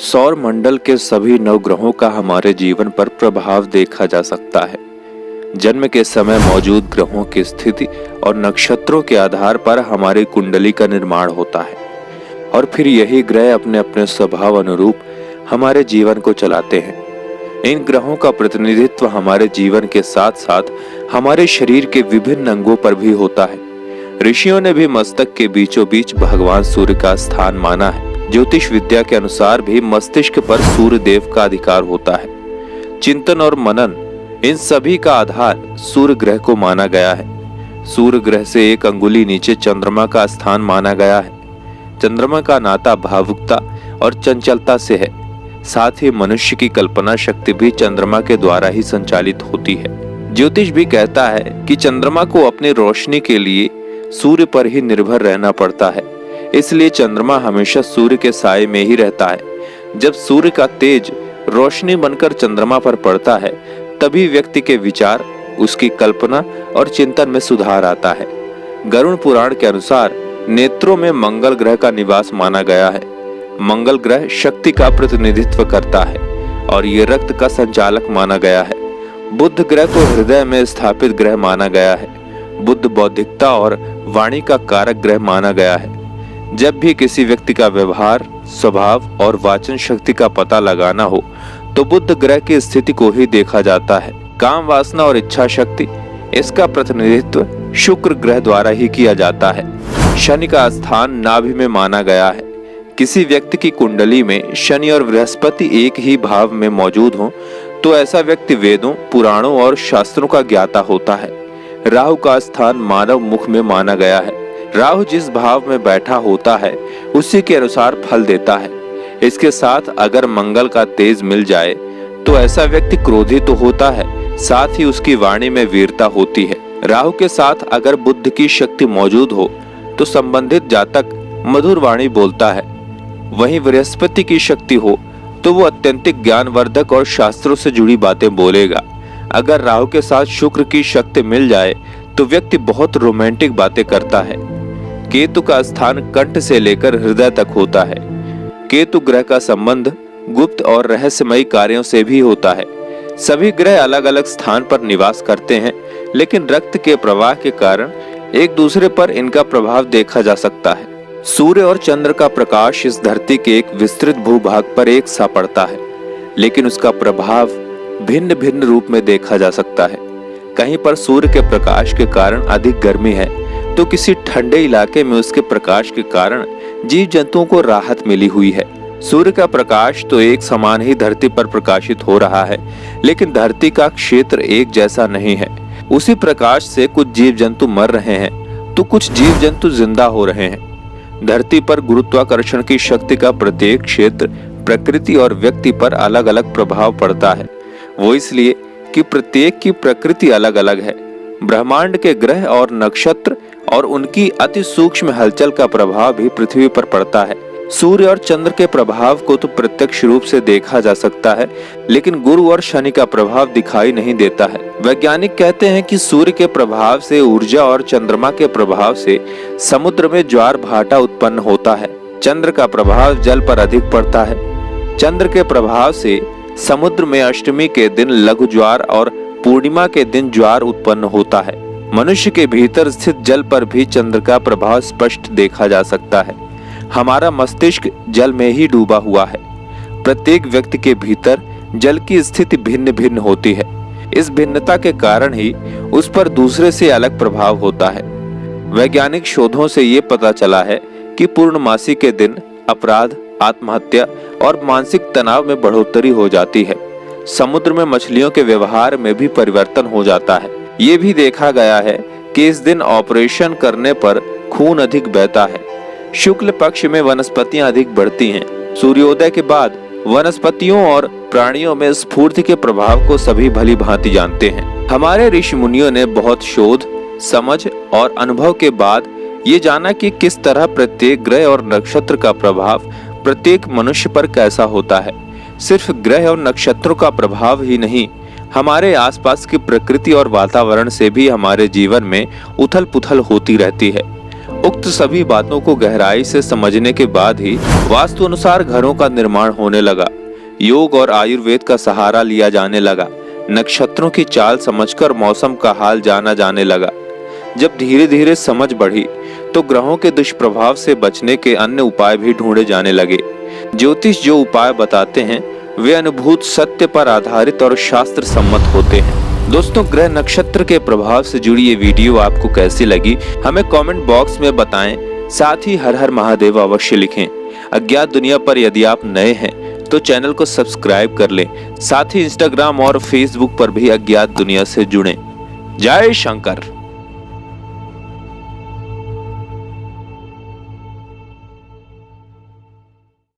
सौर मंडल के सभी नवग्रहों का हमारे जीवन पर प्रभाव देखा जा सकता है। जन्म के समय मौजूद ग्रहों की स्थिति और नक्षत्रों के आधार पर हमारी कुंडली का निर्माण होता है और फिर यही ग्रह अपने अपने स्वभाव अनुरूप हमारे जीवन को चलाते हैं। इन ग्रहों का प्रतिनिधित्व हमारे जीवन के साथ साथ हमारे शरीर के विभिन्न अंगों पर भी होता है। ऋषियों ने भी मस्तक के बीचों बीच भगवान सूर्य का स्थान माना है। ज्योतिष विद्या के अनुसार भी मस्तिष्क पर सूर्य देव का अधिकार होता है। चिंतन और मनन, इन सभी का आधार सूर्य ग्रह को माना गया है। सूर्य ग्रह से 1 अंगुली नीचे चंद्रमा का स्थान माना गया है। चंद्रमा का नाता भावुकता और चंचलता से है। साथ ही मनुष्य की कल्पना शक्ति भी चंद्रमा के द्वारा ही संचालित होती है। ज्योतिष भी कहता है कि चंद्रमा को अपनी रोशनी के लिए सूर्य पर ही निर्भर रहना पड़ता है, इसलिए चंद्रमा हमेशा सूर्य के साए में ही रहता है। जब सूर्य का तेज रोशनी बनकर चंद्रमा पर पड़ता है, तभी व्यक्ति के विचार, उसकी कल्पना और चिंतन में सुधार आता है। गरुड़ पुराण के अनुसार नेत्रों में मंगल ग्रह का निवास माना गया है। मंगल ग्रह शक्ति का प्रतिनिधित्व करता है और ये रक्त का संचालक माना गया है। बुध ग्रह को हृदय में स्थापित ग्रह माना गया है। बुध बौद्धिकता और वाणी का कारक ग्रह माना गया है। जब भी किसी व्यक्ति का व्यवहार, स्वभाव और वाचन शक्ति का पता लगाना हो तो बुध ग्रह की स्थिति को ही देखा जाता है। काम वासना और इच्छा शक्ति, इसका प्रतिनिधित्व शुक्र ग्रह द्वारा ही किया जाता है। शनि का स्थान नाभि में माना गया है। किसी व्यक्ति की कुंडली में शनि और बृहस्पति एक ही भाव में मौजूद हो तो ऐसा व्यक्ति वेदों, पुराणों और शास्त्रों का ज्ञाता होता है। राहु का स्थान मानव मुख में माना गया है। राहु जिस भाव में बैठा होता है उसी के अनुसार फल देता है। इसके साथ अगर मंगल का तेज मिल जाए तो ऐसा व्यक्ति क्रोधी तो होता है, साथ ही उसकी वाणी में वीरता होती है। राहु के साथ अगर बुद्ध की शक्ति मौजूद हो तो संबंधित जातक मधुर वाणी बोलता है। वहीं बृहस्पति की शक्ति हो तो वो अत्यंतिक ज्ञानवर्धक और शास्त्रों से जुड़ी बातें बोलेगा। अगर राहु के साथ शुक्र की शक्ति मिल जाए तो व्यक्ति बहुत रोमांटिक बातें करता है। केतु का स्थान कंठ से लेकर हृदय तक होता है। केतु ग्रह का संबंध गुप्त और रहस्यमयी कार्यों से भी होता है। सभी ग्रह अलग अलग स्थान पर निवास करते हैं, लेकिन रक्त के प्रवाह के कारण एक दूसरे पर इनका प्रभाव देखा जा सकता है। सूर्य और चंद्र का प्रकाश इस धरती के एक विस्तृत भूभाग पर एक सा पड़ता है, लेकिन उसका प्रभाव भिन्न भिन्न रूप में देखा जा सकता है। कहीं पर सूर्य के प्रकाश के कारण अधिक गर्मी है तो किसी ठंडे इलाके में उसके प्रकाश के कारण जीव जंतुओं को राहत मिली हुई है। सूर्य का प्रकाश तो एक समान ही धरती पर प्रकाशित हो रहा है, लेकिन धरती का क्षेत्र एक जैसा नहीं है। उसी प्रकाश से कुछ जीव जंतु मर रहे हैं तो कुछ जीव जंतु जिंदा हो रहे हैं। धरती पर गुरुत्वाकर्षण की शक्ति का प्रत्येक क्षेत्र, प्रकृति और व्यक्ति पर अलग अलग प्रभाव पड़ता है। वो इसलिए कि प्रत्येक की प्रकृति अलग अलग है। ब्रह्मांड के ग्रह और नक्षत्र और उनकी अति सूक्ष्म हलचल का प्रभाव भी पृथ्वी पर पड़ता है। सूर्य और चंद्र के प्रभाव को तो प्रत्यक्ष रूप से देखा जा सकता है, लेकिन गुरु और शनि का प्रभाव दिखाई नहीं देता है। वैज्ञानिक कहते हैं कि सूर्य के प्रभाव से ऊर्जा और चंद्रमा के प्रभाव से समुद्र में ज्वार भाटा उत्पन्न होता है। चंद्र का प्रभाव जल पर अधिक पड़ता है। चंद्र के प्रभाव से समुद्र में अष्टमी के दिन लघु ज्वार और पूर्णिमा के दिन ज्वार उत्पन्न होता है। मनुष्य के भीतर स्थित जल पर भी चंद्र का प्रभाव स्पष्ट देखा जा सकता है। हमारा मस्तिष्क जल में ही डूबा हुआ है। प्रत्येक व्यक्ति के भीतर जल की स्थिति भिन्न भिन्न होती है। इस भिन्नता के कारण ही उस पर दूसरे से अलग प्रभाव होता है। वैज्ञानिक शोधों से ये पता चला है कि पूर्णमासी के दिन अपराध, आत्महत्या और मानसिक तनाव में बढ़ोतरी हो जाती है। समुद्र में मछलियों के व्यवहार में भी परिवर्तन हो जाता है। ये भी देखा गया है कि इस दिन ऑपरेशन करने पर खून अधिक बहता है। शुक्ल पक्ष में वनस्पतियां अधिक बढ़ती हैं। सूर्योदय के बाद वनस्पतियों और प्राणियों में स्फूर्ति के प्रभाव को सभी भली भांति जानते हैं। हमारे ऋषि मुनियों ने बहुत शोध, समझ और अनुभव के बाद ये जाना कि किस तरह प्रत्येक ग्रह और नक्षत्र का प्रभाव प्रत्येक मनुष्य पर कैसा होता है। सिर्फ ग्रह और नक्षत्रों का प्रभाव ही नहीं, हमारे आसपास की प्रकृति और वातावरण से भी हमारे जीवन में उथल पुथल होती रहती है उक्त सभी बातों को गहराई से समझने के बाद ही वास्तु अनुसार घरों का निर्माण होने लगा। योग और आयुर्वेद का सहारा लिया जाने लगा। नक्षत्रों की चाल समझकर मौसम का हाल जाना जाने लगा। जब धीरे धीरे समझ बढ़ी तो ग्रहों के दुष्प्रभाव से बचने के अन्य उपाय भी ढूंढे जाने लगे। ज्योतिष जो उपाय बताते हैं वे अनुभूत सत्य पर आधारित और शास्त्र सम्मत होते हैं। दोस्तों, ग्रह नक्षत्र के प्रभाव से जुड़ी ये वीडियो आपको कैसी लगी हमें कमेंट बॉक्स में बताएं। साथ ही हर हर महादेव अवश्य लिखें। अज्ञात दुनिया पर यदि आप नए हैं तो चैनल को सब्सक्राइब कर लें। साथ ही इंस्टाग्राम और फेसबुक पर भी अज्ञात दुनिया से जुड़ें। जय शंकर।